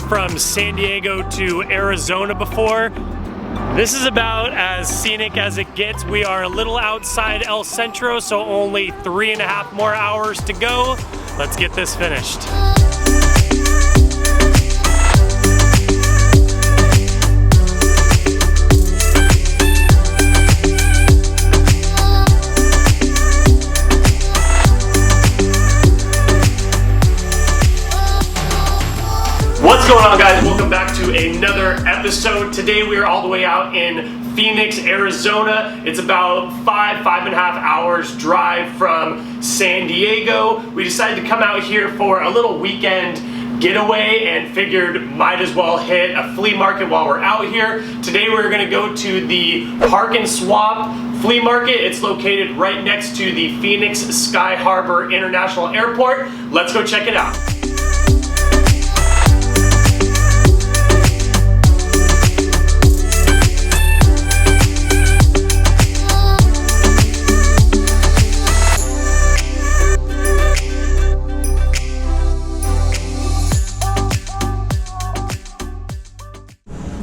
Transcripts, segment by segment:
from San Diego to Arizona before. This is about as scenic as it gets. We are a little outside El Centro, so only 3.5 more hours to go. Let's get this finished. What's going on, guys? Welcome back to another episode. Today we are all the way out in Phoenix, Arizona. It's about 5.5 hours drive from San Diego. We decided to come out here for a little weekend getaway and figured might as well hit a flea market while we're out here. Today we're gonna go to the Park and Swap flea market. It's located right next to the Phoenix Sky Harbor International Airport. Let's go check it out.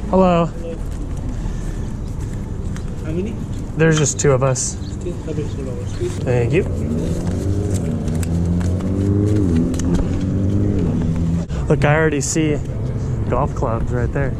Hello. How many? There's just 2 of us. Thank you. Look, I already see golf clubs right there.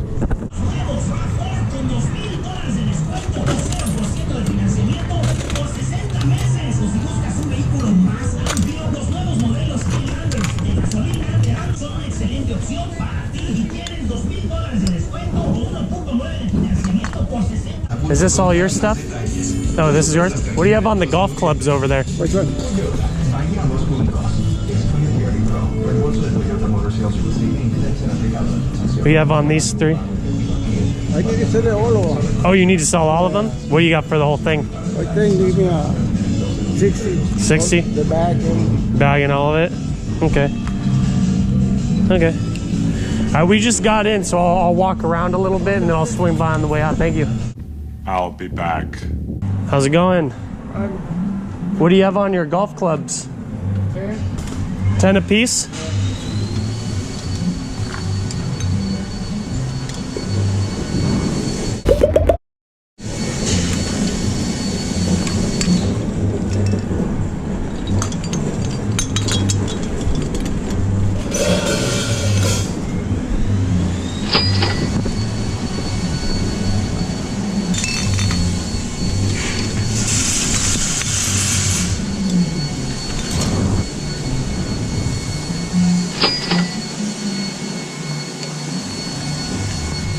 Is this all your stuff? Oh, this is yours? What do you have on the golf clubs over there? Which one? What do you have on these 3? I need to sell all of them. Oh, you need to sell all of them? What do you got for the whole thing? I think give me a 60. 60? The bag and... Bag and all of it? Okay. Okay. We just got in, so I'll walk around a little bit and then I'll swing by on the way out. Thank you. I'll be back. How's it going? What do you have on your golf clubs? 10 a piece?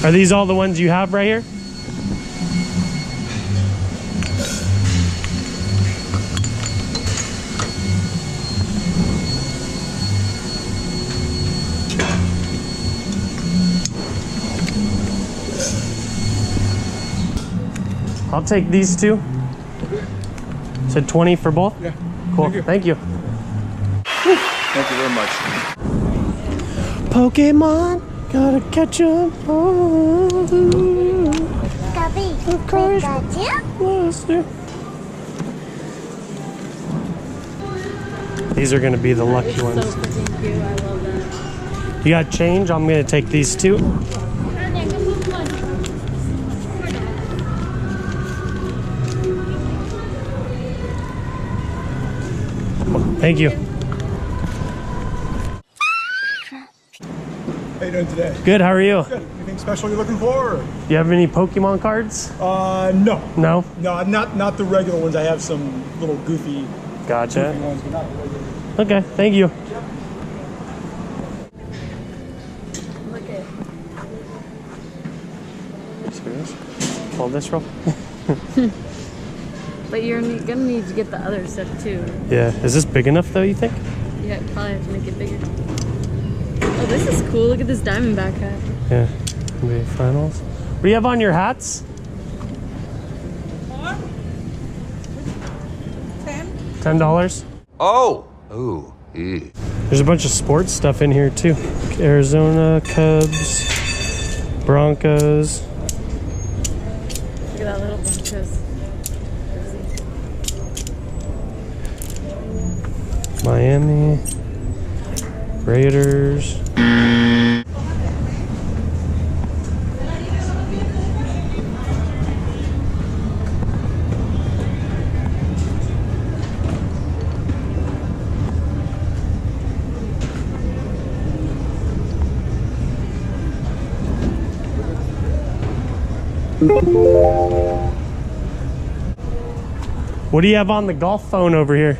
Are these all the ones you have right here? I'll take these 2. Said 20 for both? Yeah. Cool. Thank you. Thank you very much. Pokemon. Gotta catch 'em all. These are gonna be the lucky ones. So freaking cute. I love that. You got change? I'm gonna take these 2. Thank you. How you doing today? Good, how are you? Good. Anything special you're looking for? Or? Do you have any Pokemon cards? No. No? No, not the regular ones. I have some little goofy, Gotcha. goofy ones, but not the regular. Okay, thank you. Look at Serious? Hold this roll. But you're gonna need to get the other stuff too. Yeah, is this big enough though, you think? Yeah, probably have to make it bigger. Oh, this is cool. Look at this Diamondback hat. Yeah, maybe finals. What do you have on your hats? 10. $10? Oh! Ooh. Ew. There's a bunch of sports stuff in here too. Arizona, Cubs, Broncos. Look at that little Broncos. Miami, Raiders. What do you have on the golf phone over here?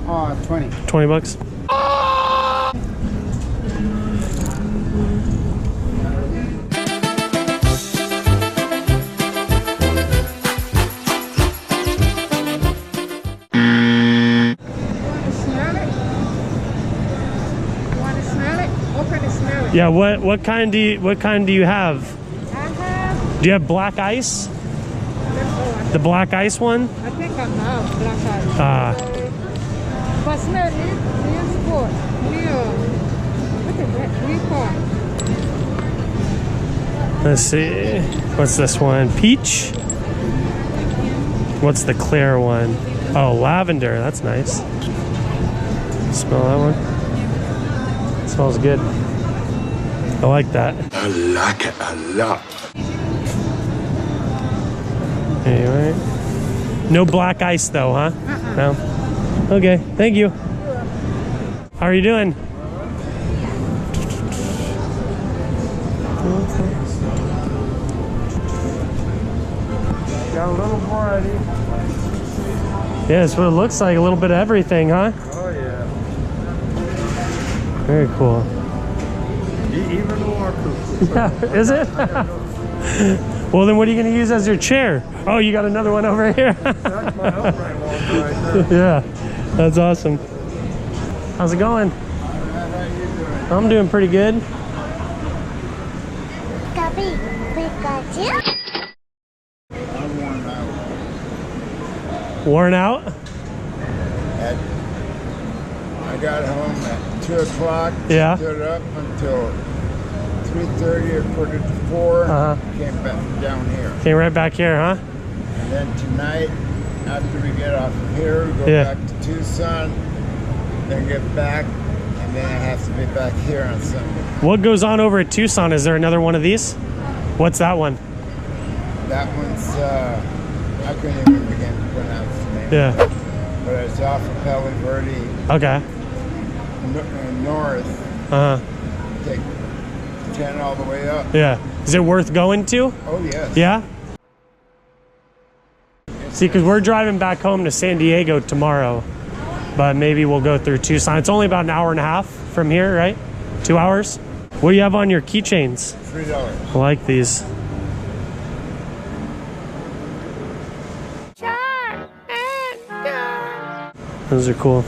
20. 20 bucks. Yeah, what kind do you have? Do you have black ice? The black ice one? I think I have black ice. But smell it. Here's sport. Look at that. Let's see. What's this one? Peach? What's the clear one? Oh, lavender. That's nice. Smell that one? It smells good. I like that. I like it a lot. Anyway. No black ice though, huh? No? Okay, thank you. How are you doing? Got a little variety. Yeah, that's what it looks like. A little bit of everything, huh? Oh, yeah. Very cool. Even more cool. Yeah, is it? Well, then what are you going to use as your chair? Oh, you got another one over here. That's my upright one right there. Yeah, that's awesome. How's it going? How you doing? I'm doing pretty good. I'm worn out. Worn out? I got home at 2 o'clock. Yeah. Stood up until 3:30 or quarter to 4. Came back down here. Came right back here, huh? And then tonight, after we get off of here, go Yeah. back to Tucson, then get back, and then I have to be back here on Sunday. What goes on over at Tucson? Is there another one of these? What's that one? That one's, I couldn't even begin to pronounce the name. Yeah. But it's off of Palo Verde, Okay. north, Uh-huh. take 10 all the way up. Yeah. Is it worth going to? Oh, yes. Yeah? See, because we're driving back home to San Diego tomorrow, but maybe we'll go through Tucson. It's only about an hour and a half from here, right? 2 hours? What do you have on your keychains? $3. I like these. Those are cool.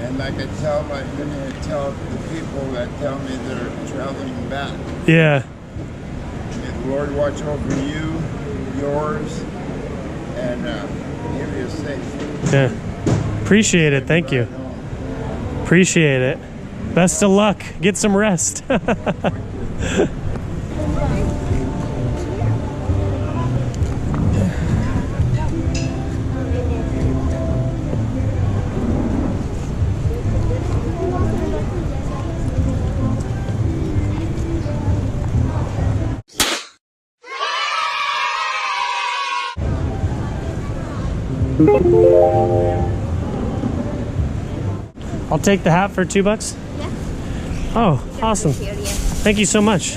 And like I tell the people that tell me they're traveling back, Yeah. may the Lord watch over you, yours, and give you safe. Yeah. Appreciate it. Thank you. Appreciate it. Best of luck. Get some rest. I'll take the hat for $2. Yeah. Oh, awesome. Here, yeah. Thank you so much.